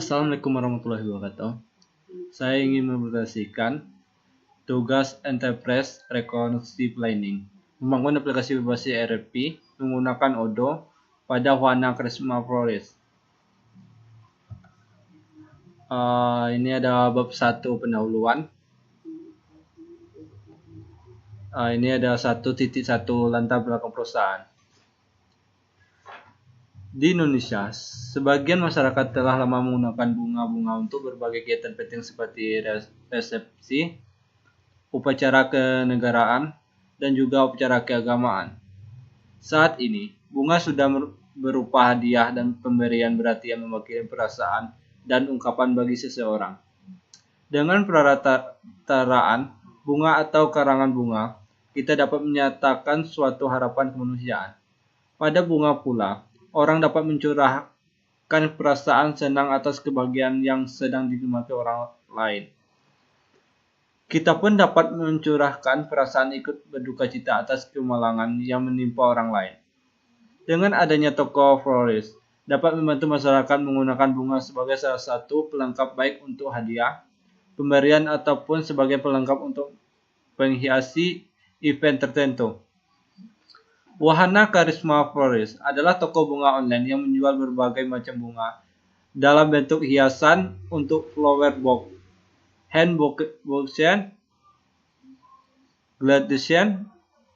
Assalamualaikum warahmatullahi wabarakatuh. Saya ingin mempresentasikan tugas Enterprise Reconnaissance Planning, membangun aplikasi berbasis ERP menggunakan Odoo pada Wahana Karisma Flores. Ini ada bab 1 pendahuluan. Ini ada 1.1 latar belakang perusahaan. Di Indonesia, sebagian masyarakat telah lama menggunakan bunga-bunga untuk berbagai kegiatan penting seperti resepsi, upacara kenegaraan, dan juga upacara keagamaan. Saat ini, bunga sudah berupa hadiah dan pemberian berarti yang mewakili perasaan dan ungkapan bagi seseorang. Dengan perarataan bunga atau karangan bunga, kita dapat menyatakan suatu harapan kemanusiaan. Pada bunga pula, orang dapat mencurahkan perasaan senang atas kebahagiaan yang sedang dinikmati orang lain. Kita pun dapat mencurahkan perasaan ikut berduka cita atas kemalangan yang menimpa orang lain. Dengan adanya toko florist, dapat membantu masyarakat menggunakan bunga sebagai salah satu pelengkap baik untuk hadiah, pemberian ataupun sebagai pelengkap untuk menghiasi event tertentu. Wahana Karisma Flores adalah toko bunga online yang menjual berbagai macam bunga dalam bentuk hiasan untuk flower box, hand bouquet, gradation,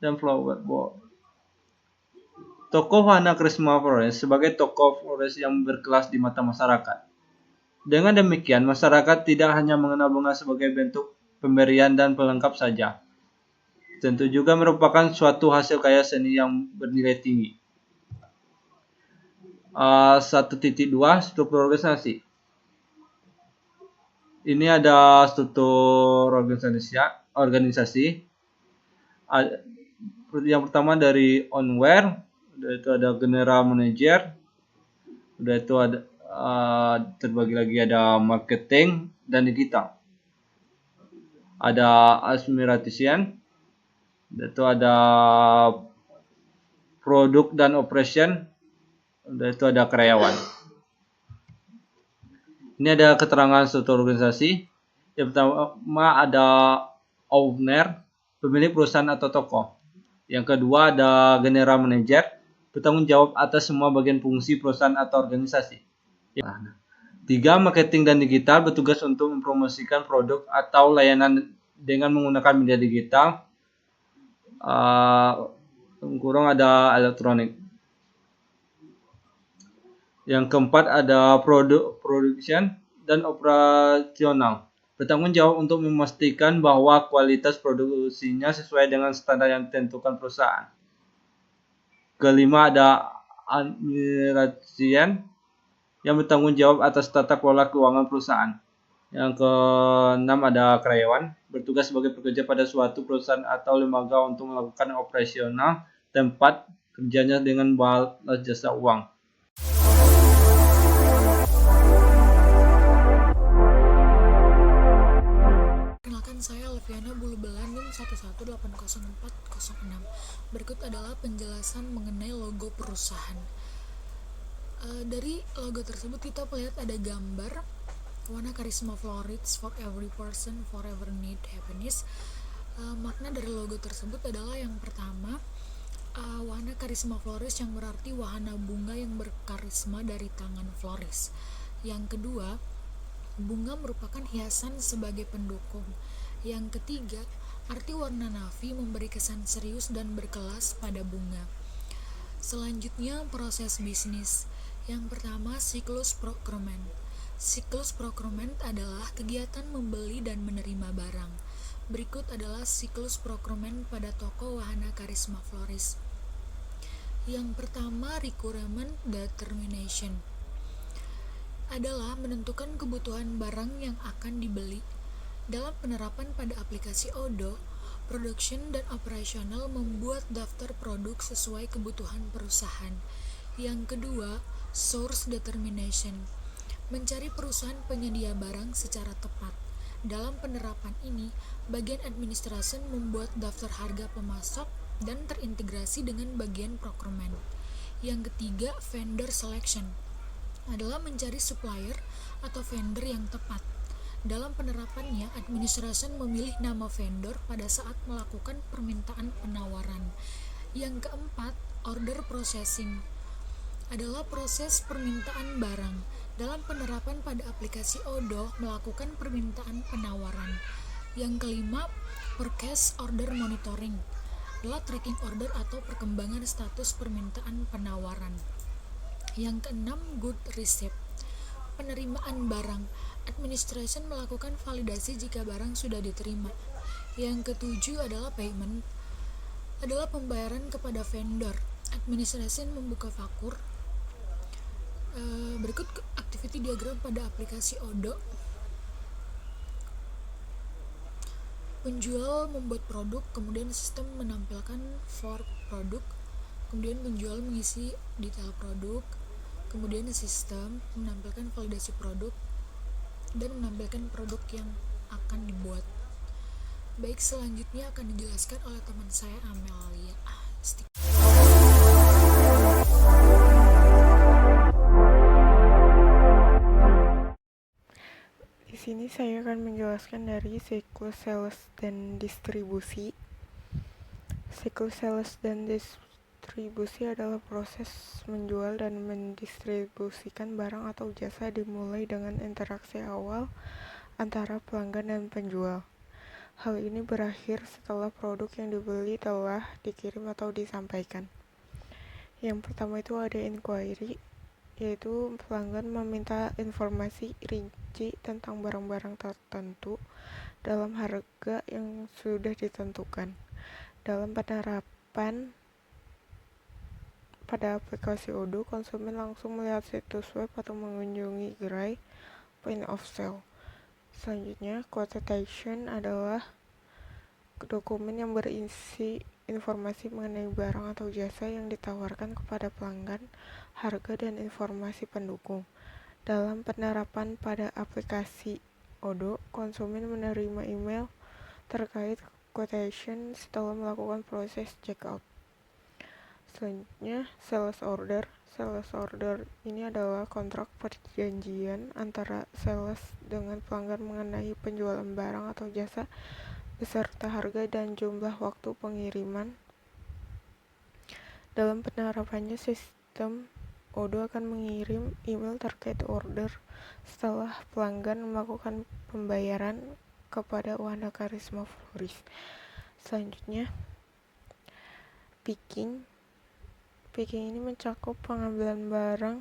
dan flower box. Toko Wahana Karisma Flores sebagai toko flores yang berkelas di mata masyarakat. Dengan demikian, masyarakat tidak hanya mengenal bunga sebagai bentuk pemberian dan pelengkap saja, tentu juga merupakan suatu hasil karya seni yang bernilai tinggi. 1.2 struktur organisasi. Ini ada struktur organisasi. Yang pertama dari onware, udah itu ada general manager, udah itu ada terbagi lagi ada marketing dan digital. Ada administration, itu ada produk dan operation, itu ada karyawan. Ini ada keterangan struktur organisasi. Yang pertama ada owner, pemilik perusahaan atau toko. Yang kedua ada general manager, bertanggung jawab atas semua bagian fungsi perusahaan atau organisasi. 3. Marketing dan digital, bertugas untuk mempromosikan produk atau layanan dengan menggunakan media digital. Kurang ada elektronik. Yang keempat ada production dan operasional, bertanggung jawab untuk memastikan bahwa kualitas produksinya sesuai dengan standar yang ditentukan perusahaan. Kelima ada administration, yang bertanggung jawab atas tata kelola keuangan perusahaan. Yang keenam ada karyawan, bertugas sebagai pekerja pada suatu perusahaan atau lembaga untuk melakukan operasional tempat kerjanya dengan balas jasa uang. Kenalkan, saya Leviana Bulubelandung 1180406. Berikut adalah penjelasan mengenai logo perusahaan. Dari logo tersebut kita melihat ada gambar Wahana Karisma Flores, for every person, forever need happiness. Makna dari logo tersebut adalah yang pertama, Wahana Karisma Flores yang berarti wahana bunga yang berkarisma dari tangan Flores. Yang kedua, bunga merupakan hiasan sebagai pendukung. Yang ketiga, arti warna navy memberi kesan serius dan berkelas pada bunga. Selanjutnya, proses bisnis. Yang pertama, siklus procurement. Siklus procurement adalah kegiatan membeli dan menerima barang. Berikut adalah siklus procurement pada toko Wahana Karisma Flores. Yang pertama, requirement determination adalah menentukan kebutuhan barang yang akan dibeli. Dalam penerapan pada aplikasi Odoo, production dan operasional membuat daftar produk sesuai kebutuhan perusahaan. Yang kedua, source determination, mencari perusahaan penyedia barang secara tepat. Dalam penerapan ini, bagian administrasi membuat daftar harga pemasok dan terintegrasi dengan bagian procurement. Yang ketiga, vendor selection, adalah mencari supplier atau vendor yang tepat. Dalam penerapannya, administration memilih nama vendor pada saat melakukan permintaan penawaran. Yang keempat, order processing adalah proses permintaan barang. Dalam penerapan pada aplikasi Odoo melakukan permintaan penawaran. Yang kelima, purchase order monitoring adalah tracking order atau perkembangan status permintaan penawaran. Yang keenam, good receipt penerimaan barang. Administration melakukan validasi jika barang sudah diterima. Yang ketujuh adalah payment adalah pembayaran kepada vendor. Administration membuka fakur. Berikut activity diagram pada aplikasi Odoo. Penjual membuat produk, kemudian sistem menampilkan for produk, kemudian penjual mengisi detail produk, kemudian sistem menampilkan validasi produk dan menampilkan produk yang akan dibuat. Baik, selanjutnya akan dijelaskan oleh teman saya Amelia. Di sini saya akan menjelaskan dari siklus sales dan distribusi. Siklus sales dan distribusi adalah proses menjual dan mendistribusikan barang atau jasa dimulai dengan interaksi awal antara pelanggan dan penjual. Hal ini berakhir setelah produk yang dibeli telah dikirim atau disampaikan. Yang pertama itu ada inquiry, yaitu pelanggan meminta informasi rinci tentang barang-barang tertentu dalam harga yang sudah ditentukan. Dalam penerapan pada aplikasi Odoo, konsumen langsung melihat situs web atau mengunjungi gerai point of sale. Selanjutnya, quotation adalah dokumen yang berisi informasi mengenai barang atau jasa yang ditawarkan kepada pelanggan, harga, dan informasi pendukung. Dalam penerapan pada aplikasi Odoo, konsumen menerima email terkait quotation setelah melakukan proses checkout. Selanjutnya, sales order. Sales order ini adalah kontrak perjanjian antara sales dengan pelanggan mengenai penjualan barang atau jasa beserta harga dan jumlah waktu pengiriman. Dalam penerapannya, sistem Odoo akan mengirim email terkait order setelah pelanggan melakukan pembayaran kepada Wahana Karisma Florist. Selanjutnya, picking. Picking ini mencakup pengambilan barang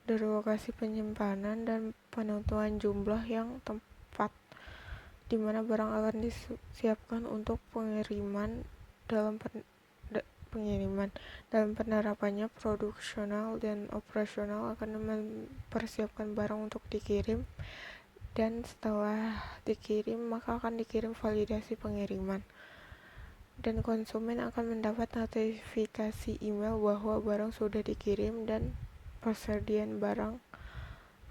dari lokasi penyimpanan dan penentuan jumlah yang tepat di mana barang akan disiapkan untuk pengiriman. Dalam penerapannya, produksional dan operasional akan mempersiapkan barang untuk dikirim, dan setelah dikirim maka akan dikirim validasi pengiriman, dan konsumen akan mendapat notifikasi email bahwa barang sudah dikirim dan persediaan barang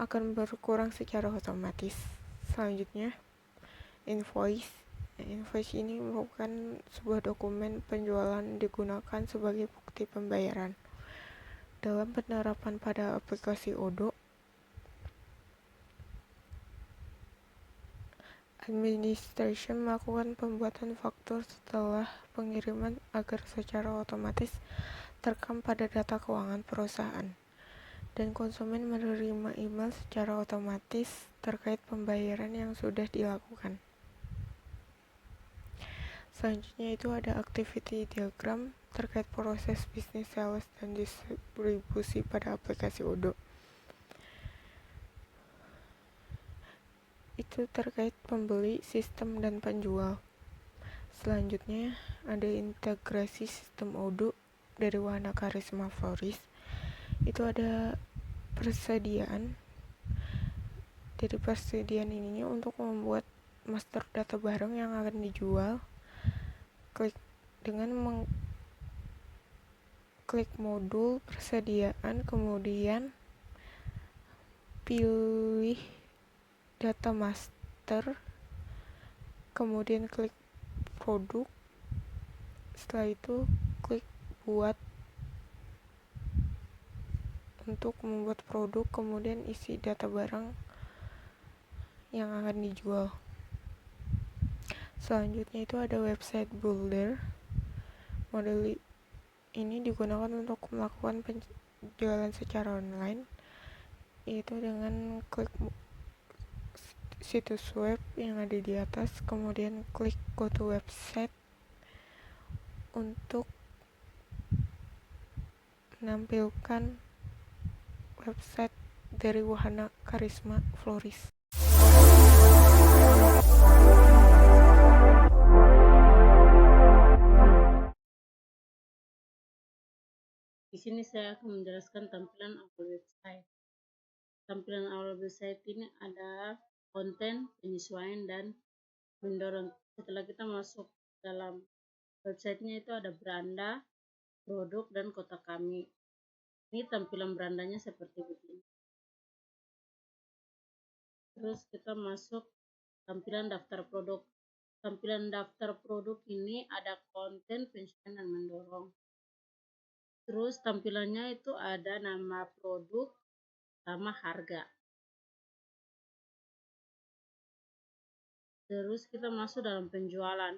akan berkurang secara otomatis. Selanjutnya, invoice. Invoice ini merupakan sebuah dokumen penjualan digunakan sebagai bukti pembayaran. Dalam penerapan pada aplikasi Odoo, administration melakukan pembuatan faktur setelah pengiriman agar secara otomatis terekam pada data keuangan perusahaan, dan konsumen menerima email secara otomatis terkait pembayaran yang sudah dilakukan. Selanjutnya itu ada activity diagram terkait proses bisnis sales dan distribusi pada aplikasi Odoo. Itu terkait pembeli, sistem, dan penjual. Selanjutnya ada integrasi sistem Odoo dari Wahana Karisma Florist. Itu ada persediaan. Dari persediaan ininya untuk membuat master data barang yang akan dijual. Klik modul persediaan, kemudian pilih data master, kemudian klik produk. Setelah itu klik buat untuk membuat produk, kemudian isi data barang yang akan dijual. Selanjutnya itu ada website builder. Model ini digunakan untuk melakukan penjualan secara online, yaitu dengan klik situs web yang ada di atas, kemudian klik go to website untuk menampilkan website dari Wahana Karisma Florist. Di sini saya akan menjelaskan tampilan awal website. Tampilan awal website ini ada konten, penyesuaian, dan mendorong. Setelah kita masuk dalam websitenya itu ada beranda, produk, dan kota kami. Ini tampilan berandanya seperti begini. Terus kita masuk tampilan daftar produk. Tampilan daftar produk ini ada konten, penyesuaian, dan mendorong. Terus tampilannya itu ada nama produk sama harga. Terus kita masuk dalam penjualan.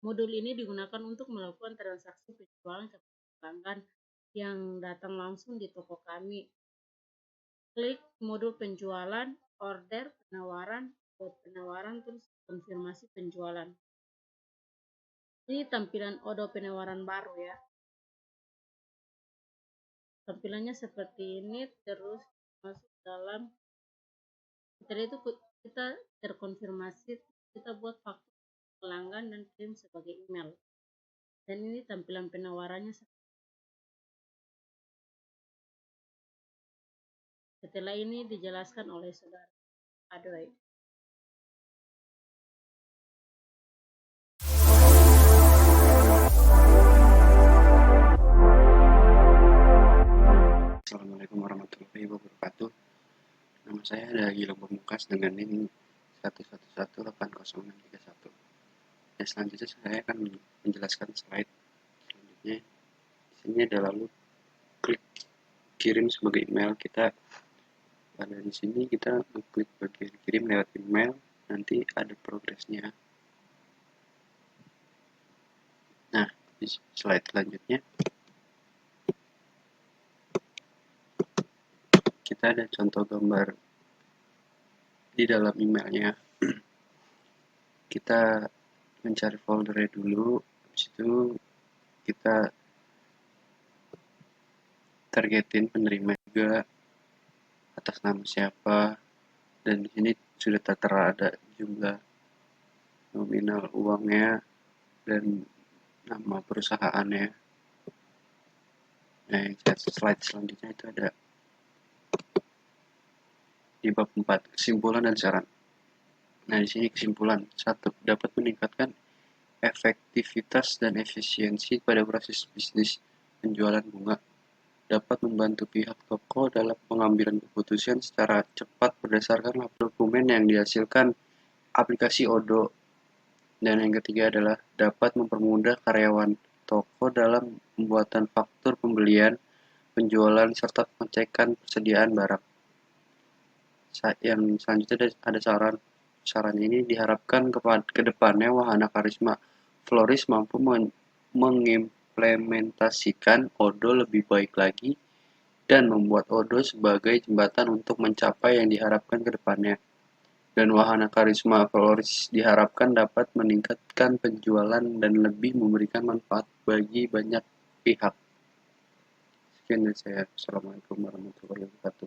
Modul ini digunakan untuk melakukan transaksi penjualan kepada pelanggan yang datang langsung di toko kami. Klik modul penjualan, order, penawaran, buat penawaran, terus konfirmasi penjualan. Ini tampilan odo penawaran baru ya. Tampilannya seperti ini, terus masuk dalam. Setelah itu kita terkonfirmasi, kita buat faktur pelanggan dan kirim sebagai email. Dan ini tampilan penawarannya. Setelah ini dijelaskan oleh saudara Adoy. Assalamualaikum warahmatullahi wabarakatuh. Nama saya ada Gilang Pamungkas dengan NIM 1118031. Dan selanjutnya saya akan menjelaskan slide selanjutnya. Di sini ada lalu klik kirim sebagai email. Kita pada di sini kita klik bagian kirim lewat email, nanti ada progresnya. Nah, di slide selanjutnya kita ada contoh gambar di dalam emailnya. Kita mencari foldernya dulu, habis itu kita targetin penerima juga atas nama siapa, dan di sini sudah tertera ada jumlah nominal uangnya dan nama perusahaannya. Nah, slide selanjutnya itu ada di bab 4 kesimpulan dan saran. Nah, di sini kesimpulan 1, dapat meningkatkan efektivitas dan efisiensi pada proses bisnis penjualan bunga, dapat membantu pihak toko dalam pengambilan keputusan secara cepat berdasarkan dokumen yang dihasilkan aplikasi Odo. Dan yang ketiga adalah dapat mempermudah karyawan toko dalam pembuatan faktur pembelian, penjualan, serta pengecekan persediaan barang. Yang selanjutnya ada saran ini diharapkan ke depannya Wahana Karisma Florist mampu mengimplementasikan Odo lebih baik lagi dan membuat Odo sebagai jembatan untuk mencapai yang diharapkan ke depannya. Dan Wahana Karisma Florist diharapkan dapat meningkatkan penjualan dan lebih memberikan manfaat bagi banyak pihak. Sekian dari saya. Assalamualaikum warahmatullahi wabarakatuh.